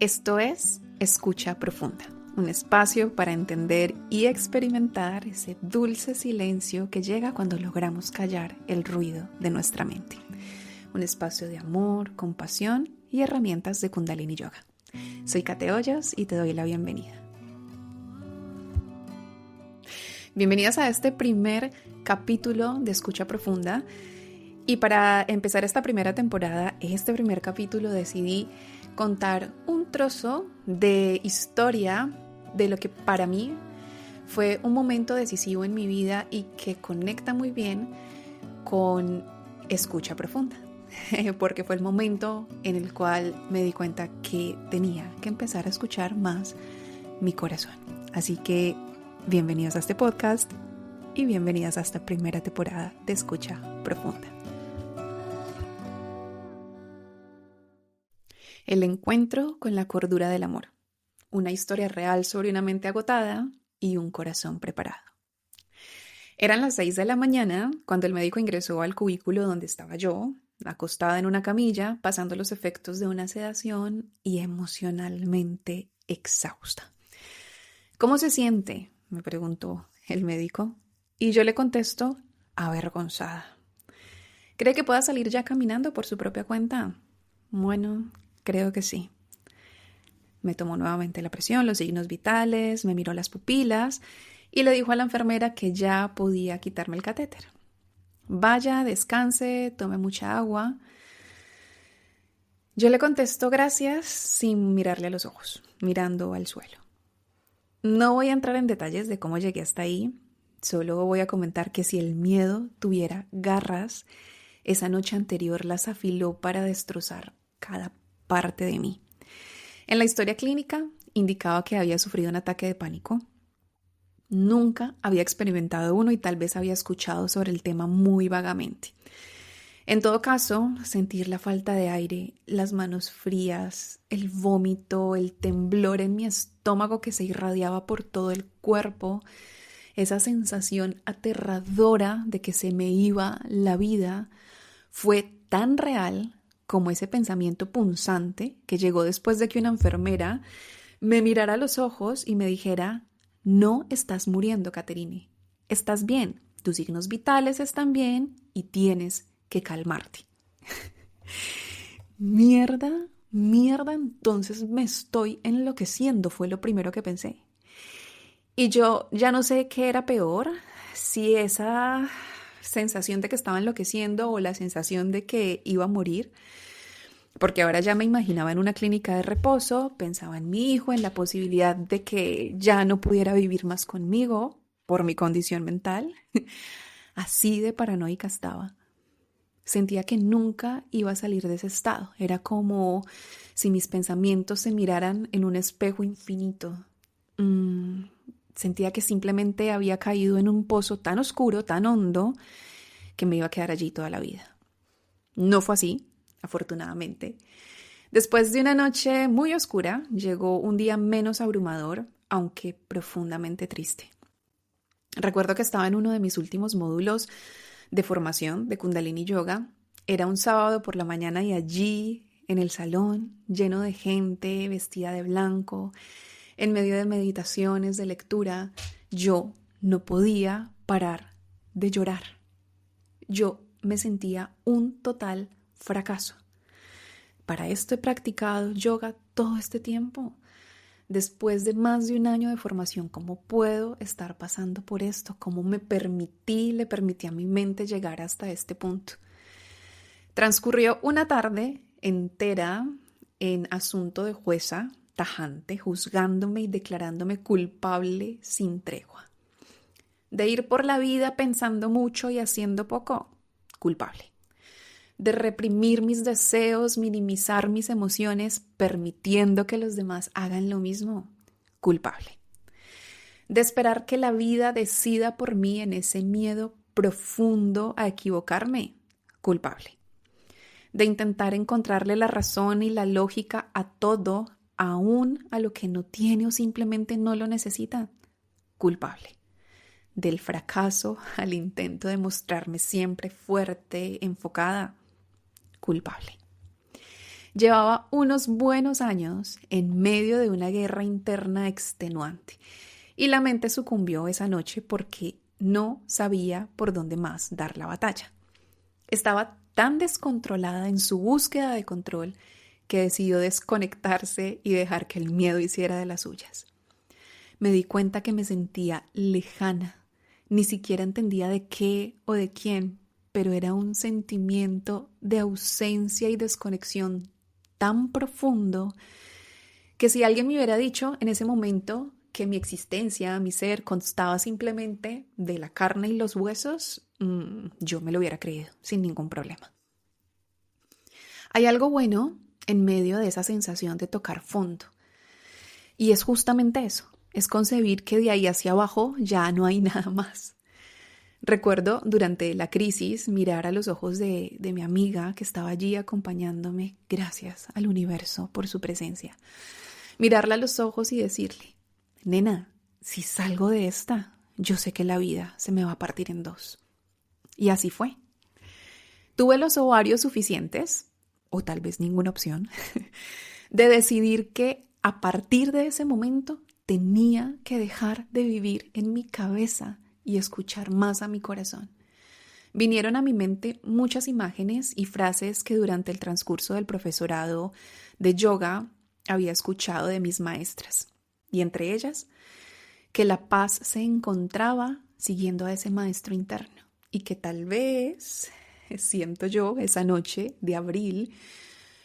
Esto es Escucha Profunda, un espacio para entender y experimentar ese dulce silencio que llega cuando logramos callar el ruido de nuestra mente. Un espacio de amor, compasión y herramientas de Kundalini Yoga. Soy Kate Hoyos y te doy la bienvenida. Bienvenidas a este primer capítulo de Escucha Profunda. Y para empezar esta primera temporada, este primer capítulo decidí contar un trozo de historia de lo que para mí fue un momento decisivo en mi vida y que conecta muy bien con Escucha Profunda, porque fue el momento en el cual me di cuenta que tenía que empezar a escuchar más mi corazón. Así que bienvenidos a este podcast y bienvenidas a esta primera temporada de Escucha Profunda. El encuentro con la cordura del amor. Una historia real sobre una mente agotada y un corazón preparado. Eran las 6 de la mañana cuando el médico ingresó al cubículo donde estaba yo, acostada en una camilla, pasando los efectos de una sedación y emocionalmente exhausta. ¿Cómo se siente?, me preguntó el médico, y yo le contesto, avergonzada. ¿Cree que pueda salir ya caminando por su propia cuenta? Bueno, creo que sí. Me tomó nuevamente la presión, los signos vitales, me miró las pupilas y le dijo a la enfermera que ya podía quitarme el catéter. Vaya, descanse, tome mucha agua. Yo le contesto gracias sin mirarle a los ojos, mirando al suelo. No voy a entrar en detalles de cómo llegué hasta ahí, solo voy a comentar que si el miedo tuviera garras, esa noche anterior las afiló para destrozar cada parte de mí. En la historia clínica indicaba que había sufrido un ataque de pánico. Nunca había experimentado uno y tal vez había escuchado sobre el tema muy vagamente. En todo caso, sentir la falta de aire, las manos frías, el vómito, el temblor en mi estómago que se irradiaba por todo el cuerpo, esa sensación aterradora de que se me iba la vida, fue tan real como ese pensamiento punzante que llegó después de que una enfermera me mirara a los ojos y me dijera: no estás muriendo, Caterine, estás bien, tus signos vitales están bien y tienes que calmarte. Mierda, entonces me estoy enloqueciendo, fue lo primero que pensé. Y yo ya no sé qué era peor, si esa sensación de que estaba enloqueciendo o la sensación de que iba a morir, porque ahora ya me imaginaba en una clínica de reposo, pensaba en mi hijo, en la posibilidad de que ya no pudiera vivir más conmigo por mi condición mental. Así de paranoica estaba. Sentía que nunca iba a salir de ese estado. Era como si mis pensamientos se miraran en un espejo infinito. Sentía que simplemente había caído en un pozo tan oscuro, tan hondo, que me iba a quedar allí toda la vida. No fue así, afortunadamente. Después de una noche muy oscura, llegó un día menos abrumador, aunque profundamente triste. Recuerdo que estaba en uno de mis últimos módulos de formación de Kundalini Yoga. Era un sábado por la mañana y allí, en el salón, lleno de gente, vestida de blanco, en medio de meditaciones, de lectura, yo no podía parar de llorar. Yo me sentía un total fracaso. Para esto he practicado yoga todo este tiempo. Después de más de un año de formación, ¿cómo puedo estar pasando por esto? ¿Cómo le permití a mi mente llegar hasta este punto? Transcurrió una tarde entera en asunto de jueza tajante, juzgándome y declarándome culpable sin tregua. De ir por la vida pensando mucho y haciendo poco, culpable. De reprimir mis deseos, minimizar mis emociones, permitiendo que los demás hagan lo mismo, culpable. De esperar que la vida decida por mí en ese miedo profundo a equivocarme, culpable. De intentar encontrarle la razón y la lógica a todo, aún a lo que no tiene o simplemente no lo necesita, culpable. Del fracaso al intento de mostrarme siempre fuerte, enfocada, culpable. Llevaba unos buenos años en medio de una guerra interna extenuante y la mente sucumbió esa noche porque no sabía por dónde más dar la batalla. Estaba tan descontrolada en su búsqueda de control que decidió desconectarse y dejar que el miedo hiciera de las suyas. Me di cuenta que me sentía lejana, ni siquiera entendía de qué o de quién, pero era un sentimiento de ausencia y desconexión tan profundo que si alguien me hubiera dicho en ese momento que mi existencia, mi ser, constaba simplemente de la carne y los huesos, yo me lo hubiera creído sin ningún problema. Hay algo bueno en medio de esa sensación de tocar fondo, y es justamente eso, es concebir que de ahí hacia abajo ya no hay nada más. Recuerdo durante la crisis mirar a los ojos de mi amiga que estaba allí acompañándome, gracias al universo por su presencia. Mirarla a los ojos y decirle, nena, si salgo de esta, yo sé que la vida se me va a partir en dos. Y así fue. Tuve los ovarios suficientes, o tal vez ninguna opción, de decidir que a partir de ese momento tenía que dejar de vivir en mi cabeza y escuchar más a mi corazón. Vinieron a mi mente muchas imágenes y frases que durante el transcurso del profesorado de yoga había escuchado de mis maestras, y entre ellas, que la paz se encontraba siguiendo a ese maestro interno y que tal vez, siento yo, esa noche de abril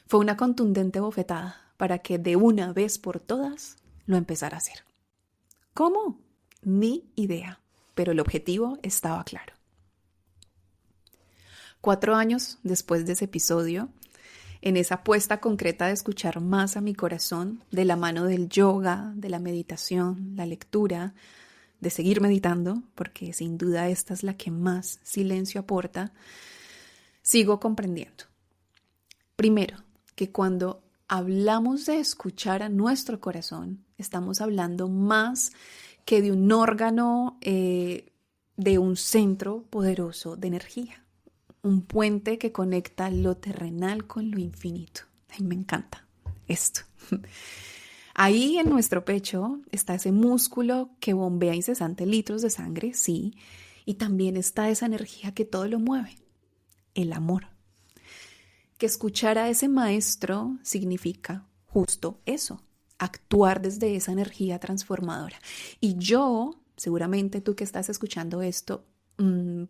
fue una contundente bofetada para que de una vez por todas lo empezara a hacer. ¿Cómo? Ni idea, pero el objetivo estaba claro. 4 años después de ese episodio, en esa apuesta concreta de escuchar más a mi corazón, de la mano del yoga, de la meditación, la lectura, de seguir meditando, porque sin duda esta es la que más silencio aporta, sigo comprendiendo. Primero, que cuando hablamos de escuchar a nuestro corazón, estamos hablando más que de un órgano, de un centro poderoso de energía. Un puente que conecta lo terrenal con lo infinito. Ay, me encanta esto. Ahí en nuestro pecho está ese músculo que bombea incesante litros de sangre, sí, y también está esa energía que todo lo mueve, el amor. Que escuchar a ese maestro significa justo eso, actuar desde esa energía transformadora. Y yo, seguramente tú que estás escuchando esto,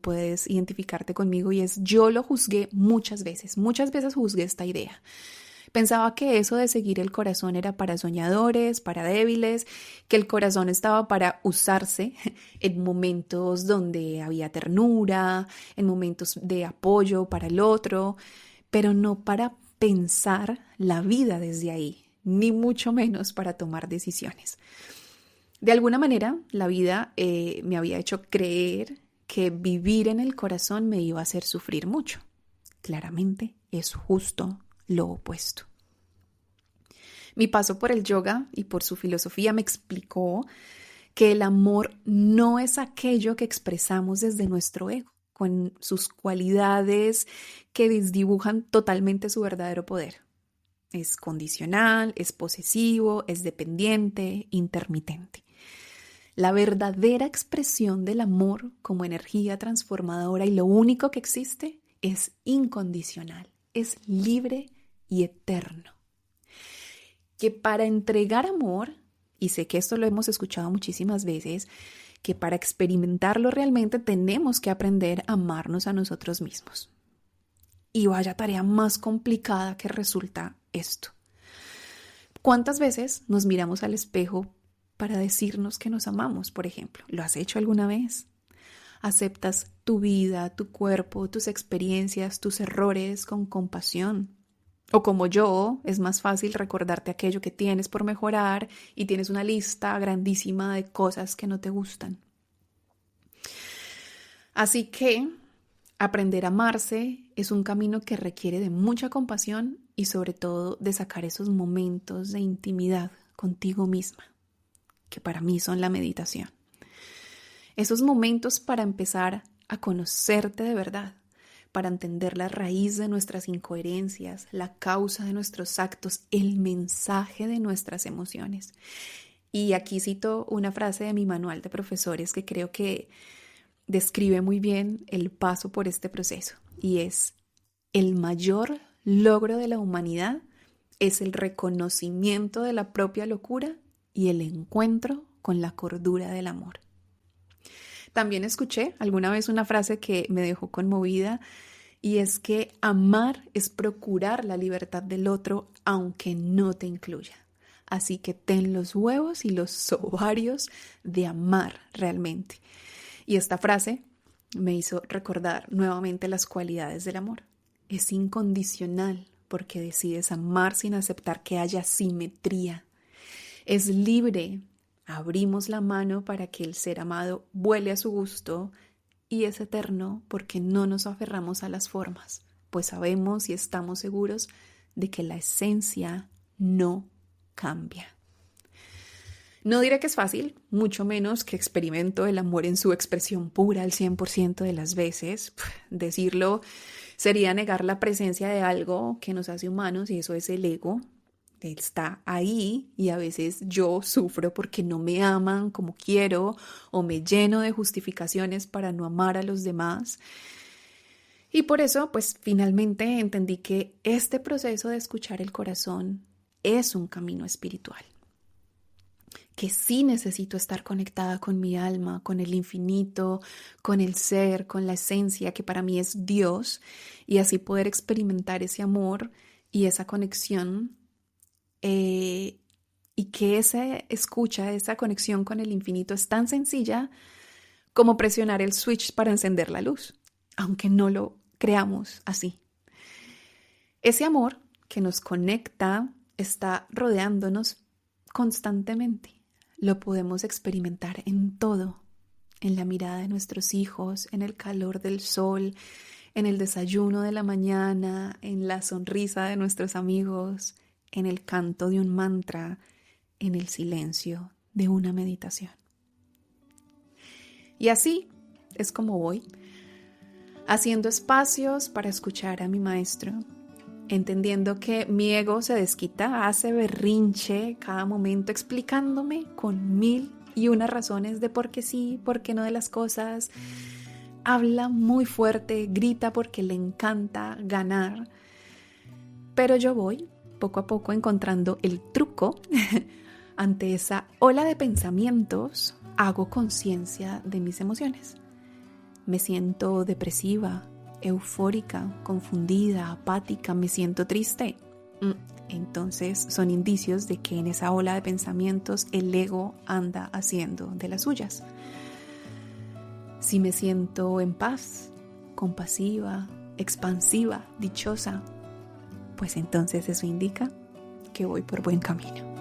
puedes identificarte conmigo y es, yo lo juzgué muchas veces juzgué esta idea. Pensaba que eso de seguir el corazón era para soñadores, para débiles, que el corazón estaba para usarse en momentos donde había ternura, en momentos de apoyo para el otro, pero no para pensar la vida desde ahí, ni mucho menos para tomar decisiones. De alguna manera, la vida me había hecho creer que vivir en el corazón me iba a hacer sufrir mucho. Claramente es justo lo opuesto. Mi paso por el yoga y por su filosofía me explicó que el amor no es aquello que expresamos desde nuestro ego, con sus cualidades que desdibujan totalmente su verdadero poder. Es condicional, es posesivo, es dependiente, intermitente. La verdadera expresión del amor como energía transformadora y lo único que existe es incondicional, es libre y eterno. Que para entregar amor, y sé que esto lo hemos escuchado muchísimas veces, que para experimentarlo realmente tenemos que aprender a amarnos a nosotros mismos. Y vaya tarea más complicada que resulta esto. ¿Cuántas veces nos miramos al espejo para decirnos que nos amamos, por ejemplo? ¿Lo has hecho alguna vez? ¿Aceptas tu vida, tu cuerpo, tus experiencias, tus errores con compasión? O como yo, es más fácil recordarte aquello que tienes por mejorar y tienes una lista grandísima de cosas que no te gustan. Así que aprender a amarse es un camino que requiere de mucha compasión y sobre todo de sacar esos momentos de intimidad contigo misma, que para mí son la meditación. Esos momentos para empezar a conocerte de verdad, para entender la raíz de nuestras incoherencias, la causa de nuestros actos, el mensaje de nuestras emociones. Y aquí cito una frase de mi manual de profesores que creo que describe muy bien el paso por este proceso, y es: el mayor logro de la humanidad es el reconocimiento de la propia locura y el encuentro con la cordura del amor. También escuché alguna vez una frase que me dejó conmovida, y es que amar es procurar la libertad del otro aunque no te incluya. Así que ten los huevos y los ovarios de amar realmente. Y esta frase me hizo recordar nuevamente las cualidades del amor. Es incondicional porque decides amar sin aceptar que haya simetría. Es libre. Abrimos la mano para que el ser amado vuele a su gusto, y es eterno porque no nos aferramos a las formas, pues sabemos y estamos seguros de que la esencia no cambia. No diré que es fácil, mucho menos que experimento el amor en su expresión pura el 100% de las veces. Decirlo sería negar la presencia de algo que nos hace humanos, y eso es el ego. Está ahí y a veces yo sufro porque no me aman como quiero, o me lleno de justificaciones para no amar a los demás. Y por eso, pues finalmente entendí que este proceso de escuchar el corazón es un camino espiritual. Que sí necesito estar conectada con mi alma, con el infinito, con el ser, con la esencia que para mí es Dios, y así poder experimentar ese amor y esa conexión. Y que esa escucha, esa conexión con el infinito es tan sencilla como presionar el switch para encender la luz, aunque no lo creamos así. Ese amor que nos conecta está rodeándonos constantemente. Lo podemos experimentar en todo, en la mirada de nuestros hijos, en el calor del sol, en el desayuno de la mañana, en la sonrisa de nuestros amigos, en el canto de un mantra, en el silencio de una meditación. Y así es como voy, haciendo espacios para escuchar a mi maestro, entendiendo que mi ego se desquita, hace berrinche cada momento explicándome con 1001 razones de por qué sí, por qué no de las cosas. Habla muy fuerte, grita porque le encanta ganar, pero yo voy poco a poco encontrando el truco. Ante esa ola de pensamientos, hago conciencia de mis emociones. Me siento depresiva, eufórica, confundida, apática, me siento triste. Entonces son indicios de que en esa ola de pensamientos el ego anda haciendo de las suyas. Si me siento en paz, compasiva, expansiva, dichosa, pues entonces eso indica que voy por buen camino.